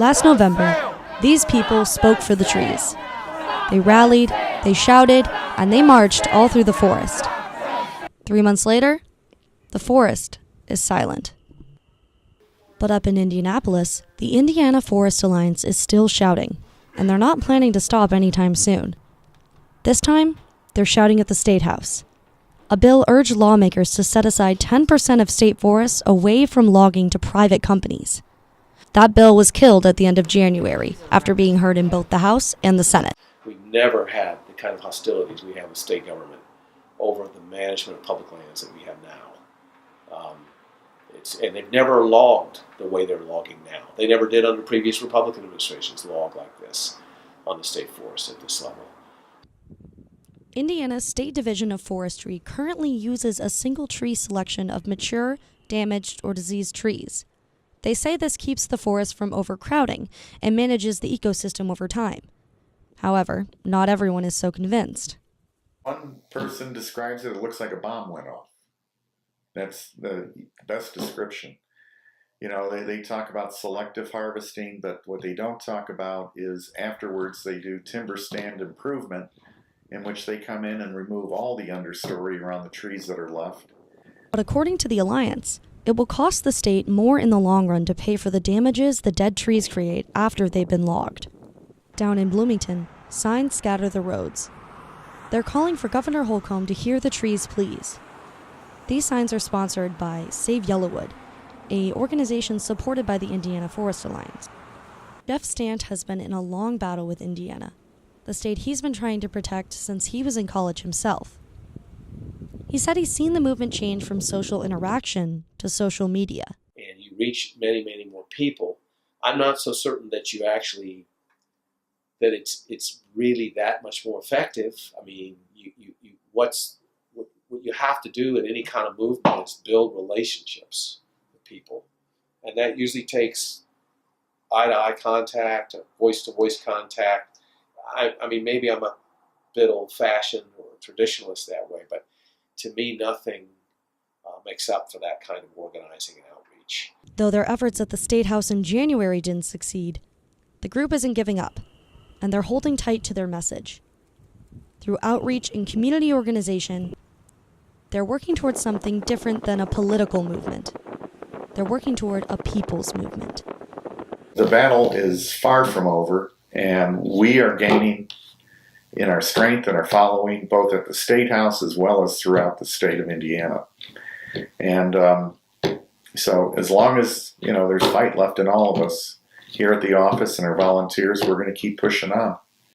Last November, these people spoke for the trees. They rallied, they shouted, and they marched all through the forest. 3 months later, the forest is silent. But up in Indianapolis, the Indiana Forest Alliance is still shouting, and they're not planning to stop anytime soon. This time, they're shouting at the Statehouse. A bill urged lawmakers to set aside 10% of state forests away from logging to private companies. That bill was killed at the end of January after being heard in both the House and the Senate. We've never had the kind of hostilities we have with state government over the management of public lands that we have now. And they've never logged the way they're logging now. They never did under previous Republican administrations log like this on the state forest at this level. Indiana's State Division of Forestry currently uses a single tree selection of mature, damaged, or diseased trees. They say this keeps the forest from overcrowding and manages the ecosystem over time. However, not everyone is so convinced. One person describes it looks like a bomb went off. That's the best description. You know, they talk about selective harvesting, but what they don't talk about is afterwards they do timber stand improvement, in which they come in and remove all the understory around the trees that are left. But according to the Alliance, it will cost the state more in the long run to pay for the damages the dead trees create after they've been logged. Down in Bloomington, signs scatter the roads. They're calling for Governor Holcomb to hear the trees please. These signs are sponsored by Save Yellowwood, an organization supported by the Indiana Forest Alliance. Jeff Stant has been in a long battle with Indiana, the state he's been trying to protect since he was in college himself. He said he's seen the movement change from social interaction to social media. And you reach many, many more people. I'm not so certain that it's really that much more effective. I mean, what you have to do in any kind of movement is build relationships with people. And that usually takes eye-to-eye contact, or voice-to-voice contact. I mean, maybe I'm a bit old-fashioned or traditionalist that way, but to me, nothing makes up for that kind of organizing and outreach. Though their efforts at the Statehouse in January didn't succeed, the group isn't giving up, and they're holding tight to their message. Through outreach and community organization, they're working towards something different than a political movement. They're working toward a people's movement. The battle is far from over, and we are gaining in our strength and our following, both at the Statehouse as well as throughout the state of Indiana. And so as long as, there's fight left in all of us here at the office and our volunteers, we're going to keep pushing on.